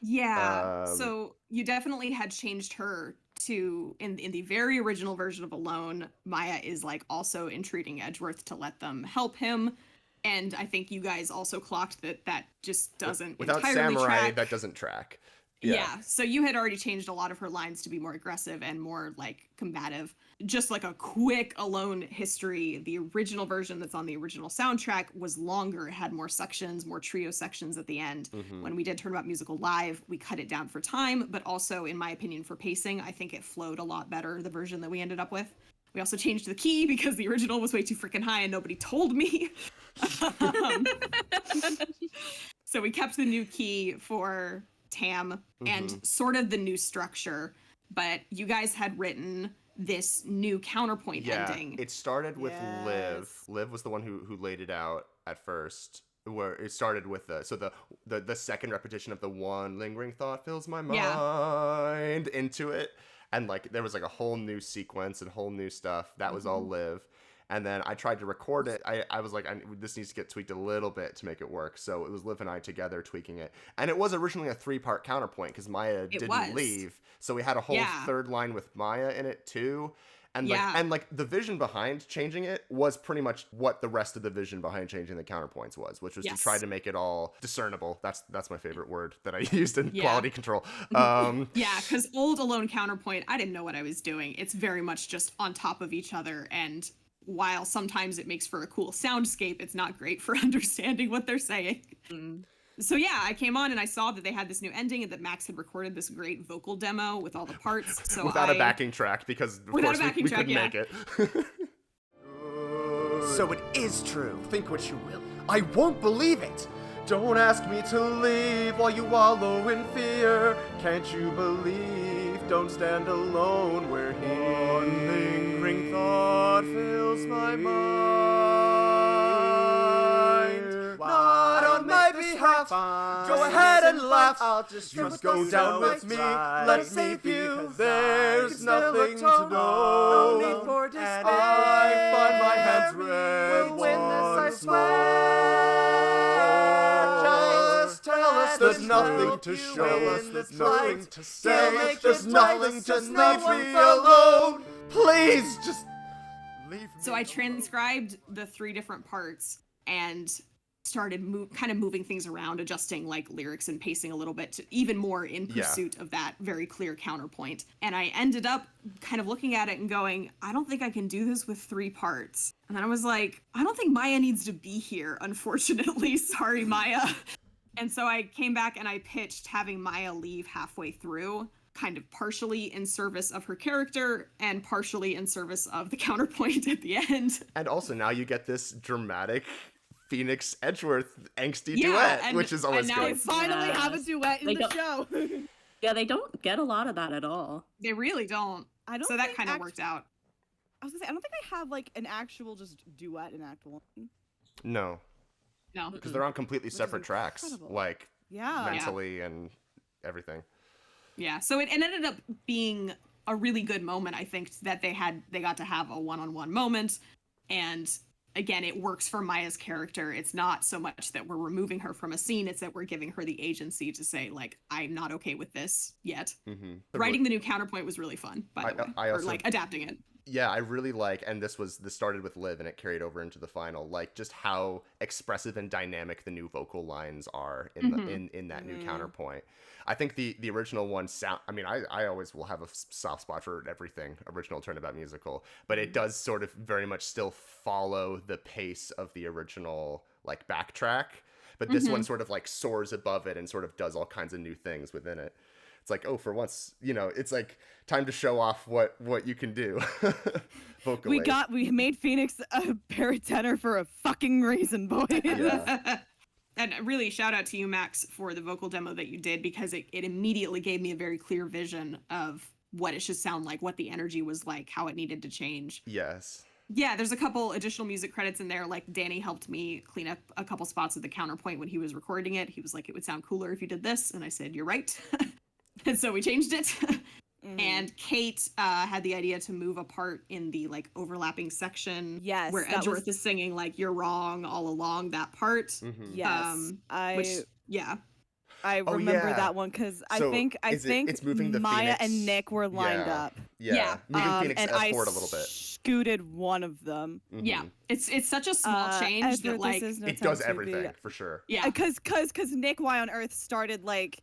Yeah. Um, So you definitely had changed her to in the very original version of Alone. Maya is like also entreating Edgeworth to let them help him, and I think you guys also clocked that just doesn't Without entirely Samurai, track. that doesn't track. Yeah. So you had already changed a lot of her lines to be more aggressive and more like combative. just like a quick Alone history, the original version that's on the original soundtrack was longer. It had more sections, more trio sections at the end. When we did Turnabout Musical live, we cut it down for time, but also, in my opinion, for pacing. I think it flowed a lot better, the version that we ended up with. We also changed the key because the original was way too freaking high and nobody told me. So we kept the new key for TAAAM and sort of the new structure, but you guys had written this new counterpoint ending. It started with Liv. Liv was the one who laid it out at first. Where it started with the second repetition of the one lingering thought fills my mind into it. And like there was like a whole new sequence and whole new stuff. That was all Liv. And then I tried to record it. I was like, this needs to get tweaked a little bit to make it work. So it was Liv and I together tweaking it. And it was originally a 3-part counterpoint because Maya didn't leave. So we had a whole third line with Maya in it too. And like the vision behind changing it was pretty much what the rest of the vision behind changing the counterpoints was, which was to try to make it all discernible. That's my favorite word that I used in quality control. Because old Alone counterpoint, I didn't know what I was doing. It's very much just on top of each other, and while sometimes it makes for a cool soundscape, it's not great for understanding what they're saying. So yeah, I came on and I saw that they had this new ending and that Max had recorded this great vocal demo with all the parts. So without a backing track, because of course we couldn't make it. So it is true. Think what you will. I won't believe it. Don't ask me to leave while you wallow in fear. Can't you believe? Don't stand alone where one lingering thought fills my mind. Not on my behalf. Go ahead and laugh. I'll just go down with me. Let me view. There's nothing to know. No need for despair. I find my hands red. We'll win this, I swear. Just tell us there's nothing to show us. There's nothing to say. There's nothing. Just leave me alone. Please, just leave me. So I transcribed the 3 different parts and started kind of moving things around, adjusting like lyrics and pacing a little bit to even more in pursuit of that very clear counterpoint. And I ended up kind of looking at it and going, I don't think I can do this with 3 parts. And then I was like, I don't think Maya needs to be here, unfortunately. Sorry, Maya. And so I came back and I pitched having Maya leave halfway through, kind of partially in service of her character and partially in service of the counterpoint at the end. And also now you get this dramatic Phoenix Edgeworth angsty duet, which is always good. They finally have a duet in the show. Yeah, they don't get a lot of that at all. They really don't. So that kind of worked out. I was gonna say, I don't think I have like an actual just duet in Act 1. No. Because they're on completely separate tracks, like mentally and everything. Yeah, so it ended up being a really good moment, I think, that they got to have a one-on-one moment. And again, it works for Maya's character. It's not so much that we're removing her from a scene, it's that we're giving her the agency to say, like, I'm not okay with this yet. Writing the new counterpoint was really fun, by the way. Or like adapting it. Yeah, I really like, and this started with Liv and it carried over into the final, like just how expressive and dynamic the new vocal lines are in that new counterpoint. I think the original one I always will have a soft spot for everything original Turnabout musical, but it does sort of very much still follow the pace of the original like backtrack, but this one sort of like soars above it and sort of does all kinds of new things within it. It's like, oh, for once, it's like time to show off what you can do vocally. We made Phoenix a paratenor for a fucking reason, boys. Yeah. And really, shout out to you, Max, for the vocal demo that you did, because it immediately gave me a very clear vision of what it should sound like, what the energy was like, how it needed to change. Yes. Yeah, there's a couple additional music credits in there. Like, Danny helped me clean up a couple spots of the counterpoint when he was recording it. He was like, it would sound cooler if you did this. And I said, you're right. And so we changed it. And Kate had the idea to move a part in the like overlapping section where Edgeworth is singing like "You're wrong all along," that part. Yes, I Oh, remember that one because I think it's moving the Maya Phoenix. and Nick were lined up. Yeah. Moving Phoenix and forward a little bit. Scooted one of them. Yeah, it's such a small change that like it does everything for sure. Yeah, because Nick, Why on Earth started like